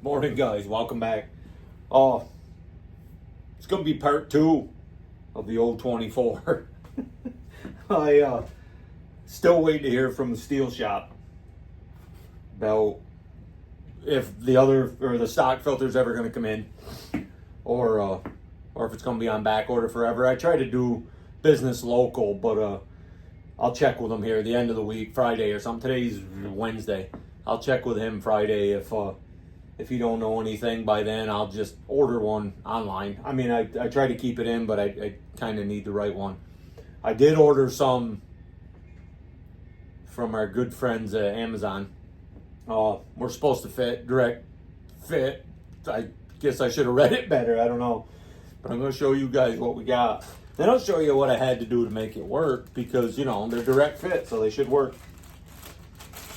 Morning, guys. Welcome back. Oh, it's gonna be part 2 of the old 24. I still waiting to hear from the Stihl shop about if the other or the stock filter's ever gonna come in, or if it's gonna be on back order forever. I try to do business local, but I'll check with him here at the end of the week, Friday or something. Today's Wednesday. I'll check with him Friday if you don't know anything by then. I'll just order one online. I mean, I try to keep it in, but I kind of need the right one. I did order some from our good friends at Amazon. We're supposed to direct fit. I guess I should have read it better. I don't know. But I'm going to show you guys what we got. Then I'll show you what I had to do to make it work because, they're direct fit, so they should work.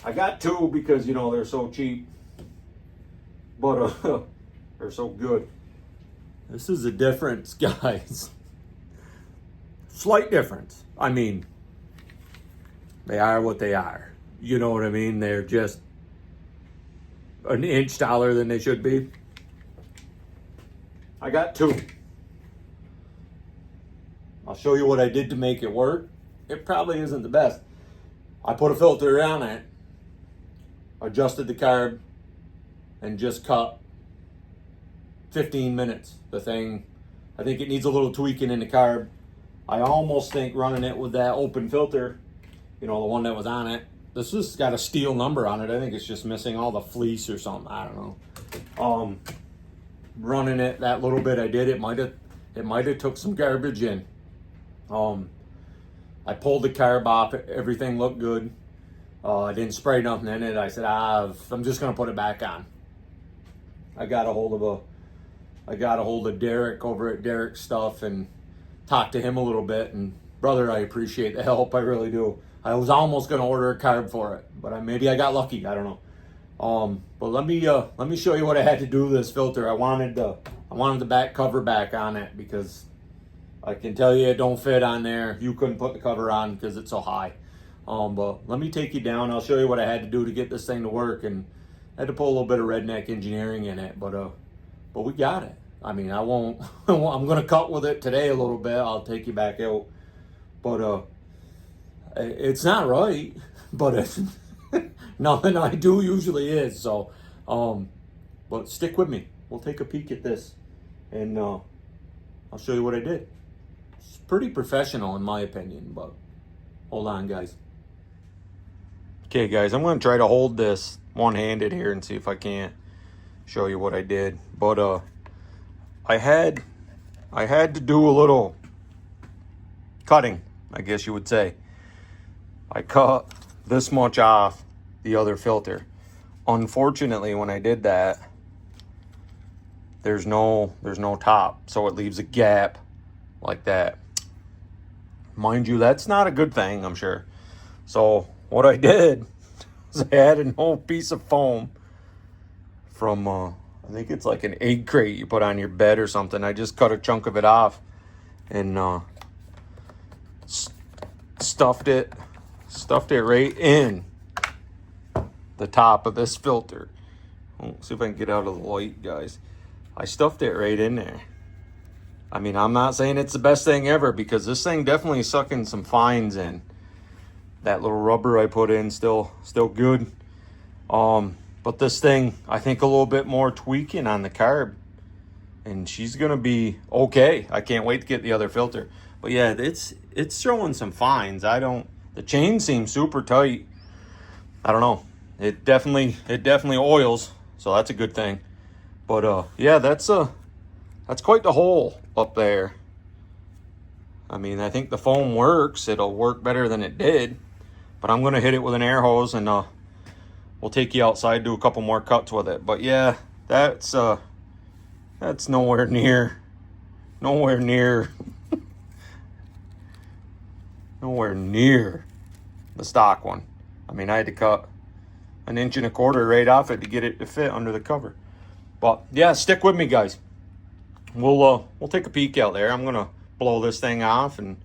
I got 2 because, they're so cheap. But they're so good. This is a difference, guys. Slight difference. I mean, they are what they are. You know what I mean? They're just an inch taller than they should be. I got 2. I'll show you what I did to make it work. It probably isn't the best. I put a filter on it, adjusted the carb, and just cut 15 minutes. The thing, I think it needs a little tweaking in the carb. I almost think running it with that open filter, the one that was on it. This has got a Stihl number on it. I think it's just missing all the fleece or something. I don't know. Running it that little bit I did, it might have took some garbage in. I pulled the carb off. Everything looked good. I didn't spray nothing in it. I said, I'm just gonna put it back on. I got a hold of Derek over at Derek's Stuff and talked to him a little bit. And brother, I appreciate the help. I really do. I was almost gonna order a carb for it, but maybe I got lucky. I don't know. But let me show you what I had to do to this filter. I wanted the back cover back on it because I can tell you it don't fit on there. You couldn't put the cover on because it's so high. But let me take you down. I'll show you what I had to do to get this thing to work, and I had to put a little bit of redneck engineering in it, but we got it. I mean, I won't. I'm gonna cut with it today a little bit. I'll take you back out, but it's not right. But it's nothing I do usually is. So, but stick with me. We'll take a peek at this, and I'll show you what I did. It's pretty professional in my opinion, but hold on, guys. Okay, guys, I'm going to try to hold this one-handed here and see if I can't show you what I did. But I had to do a little cutting, I guess you would say. I cut this much off the other filter. Unfortunately, when I did that, there's no top, so it leaves a gap like that. Mind you, that's not a good thing, I'm sure. So what I did is I had an old piece of foam from, I think it's like an egg crate you put on your bed or something. I just cut a chunk of it off and stuffed it right in the top of this filter. Let's see if I can get out of the light, guys. I stuffed it right in there. I mean, I'm not saying it's the best thing ever because this thing definitely sucking some fines in. That little rubber I put in still good. But this thing, I think a little bit more tweaking on the carb, and she's gonna be okay. I can't wait to get the other filter. But yeah, it's showing some fines. The chain seems super tight. I don't know. It definitely oils, so that's a good thing. But yeah, that's quite the hole up there. I mean, I think the foam works. It'll work better than it did. But I'm going to hit it with an air hose, and we'll take you outside, do a couple more cuts with it. But yeah, that's nowhere near the stock one. I mean, I had to cut 1.25 inches right off it to get it to fit under the cover. But yeah, stick with me, guys. We'll take a peek out there. I'm gonna blow this thing off and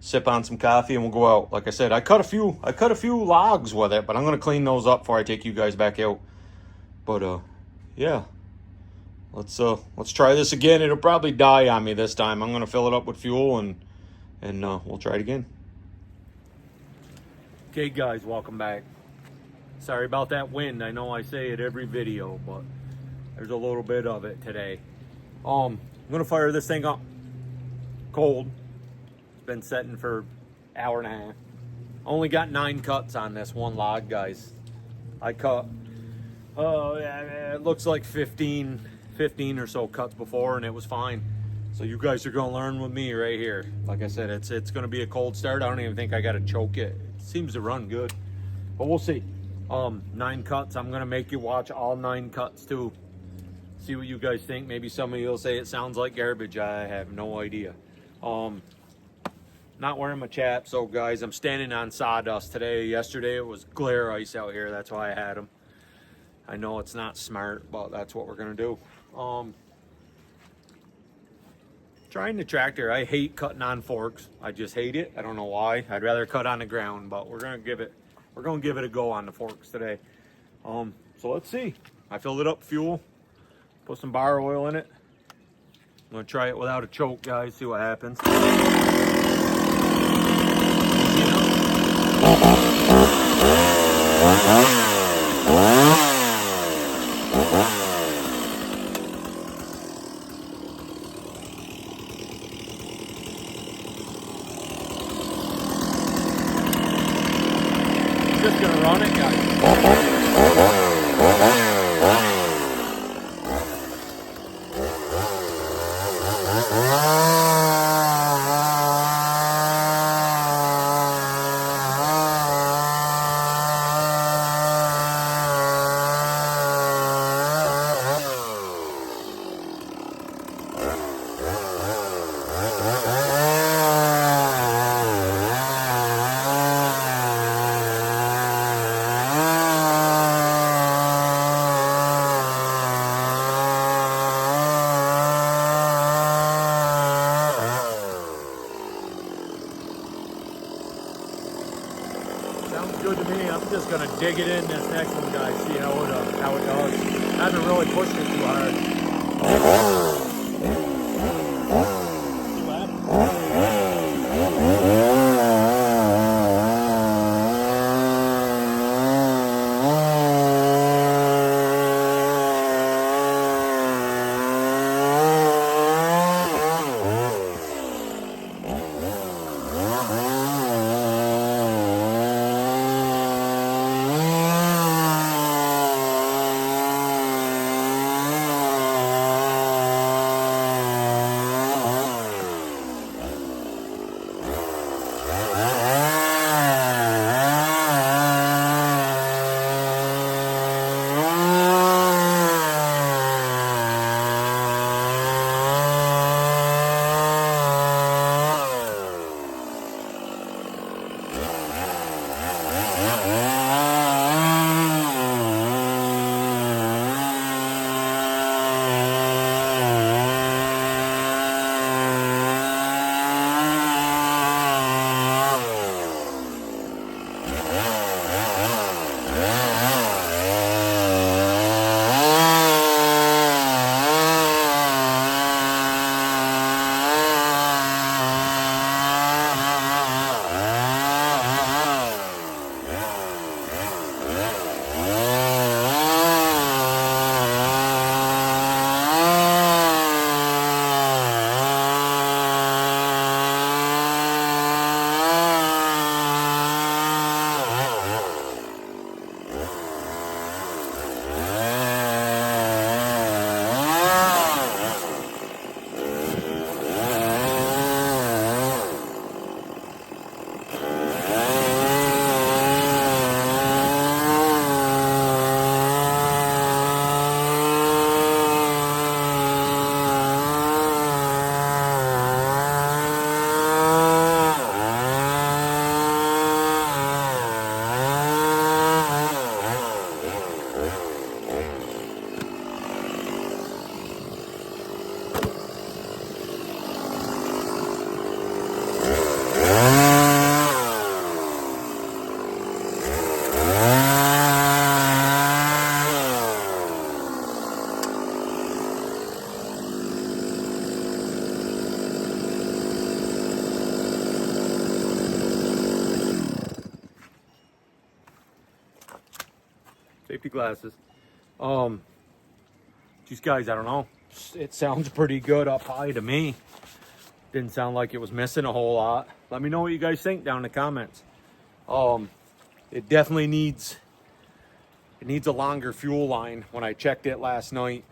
sip on some coffee, and we'll go out. Like I said, I cut a few logs with it, but I'm gonna clean those up before I take you guys back out. But yeah, let's try this again. It'll probably die on me this time. I'm gonna fill it up with fuel and we'll try it again. Okay, guys, welcome back. Sorry about that wind. I know I say it every video, but there's a little bit of it today. I'm gonna fire this thing up cold. It's been setting for an hour and a half. Only got 9 cuts on this one log, guys. I cut it looks like 15 or so cuts before, and it was fine. So you guys are gonna learn with me right here. Like I said, it's gonna be a cold start. I don't even think I gotta choke it. It seems to run good, but we'll see. 9 cuts. I'm gonna make you watch all 9 cuts too. See what you guys think. Maybe some of you will say it sounds like garbage. I have no idea. Not wearing my chaps. So guys, I'm standing on sawdust today. Yesterday it was glare ice out here. That's why I had them. I know it's not smart, but that's what we're gonna do. Trying the tractor. I hate cutting on forks. I just hate it. I don't know why. I'd rather cut on the ground, but we're gonna give it a go on the forks today. So let's see. I filled it up fuel, put some bar oil in it. I'm gonna try it without a choke, guys, see what happens. Just gonna run it, guys. Sounds good to me. I'm just gonna dig it in this next one, guys. See how it does. I haven't really pushed it too hard. See what glasses. These guys, I don't know. It sounds pretty good up high to me. Didn't sound like it was missing a whole lot. Let me know what you guys think down in the comments. It definitely needs a longer fuel line. When I checked it last night,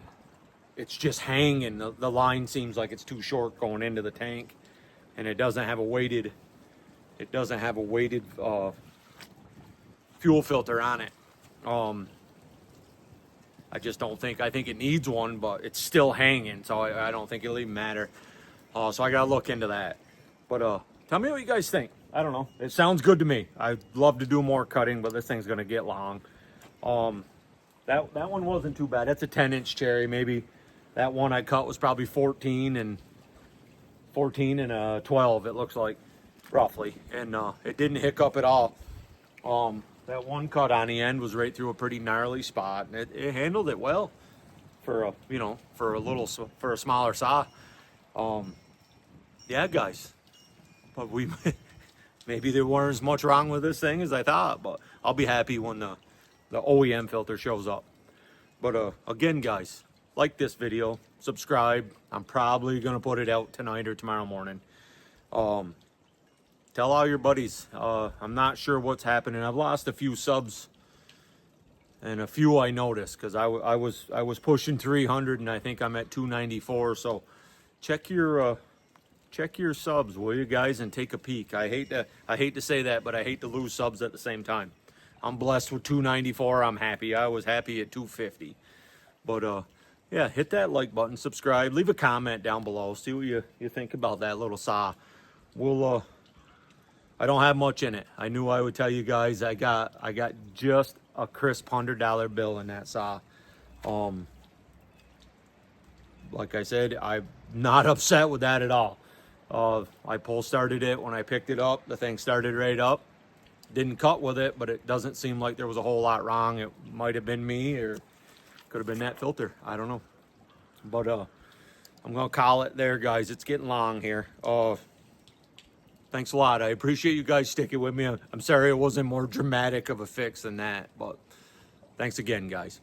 it's just hanging. The line seems like it's too short going into the tank, and it doesn't have a weighted fuel filter on it. I just don't think, I think it needs one, but it's still hanging, so I don't think it'll even matter. So I gotta look into that. But tell me what you guys think. I don't know. It sounds good to me. I'd love to do more cutting, but this thing's gonna get long. That one wasn't too bad. That's a 10-inch cherry. Maybe that one I cut was probably 14 and 12. It looks like, roughly, and it didn't hiccup at all. That one cut on the end was right through a pretty gnarly spot, and it handled it well for a, you know, for a smaller saw. Yeah, guys, but maybe there weren't as much wrong with this thing as I thought, but I'll be happy when the OEM filter shows up. But again, guys, like this video, subscribe. I'm probably gonna put it out tonight or tomorrow morning. Tell all your buddies. I'm not sure what's happening. I've lost a few subs, and a few I noticed because I was pushing 300, and I think I'm at 294. So check your subs, will you guys, and take a peek. I hate to say that, but I hate to lose subs at the same time. I'm blessed with 294. I'm happy. I was happy at 250. But yeah, hit that like button, subscribe, leave a comment down below. See what you think about that little saw. We'll I don't have much in it. I knew I would tell you guys. I got just a crisp $100 bill in that saw. Like I said, I'm not upset with that at all. I pull started it when I picked it up. The thing started right up. Didn't cut with it, but it doesn't seem like there was a whole lot wrong. It might have been me, or could have been that filter. I don't know. But I'm gonna call it there, guys. It's getting long here. Thanks a lot. I appreciate you guys sticking with me. I'm sorry it wasn't more dramatic of a fix than that, but thanks again, guys.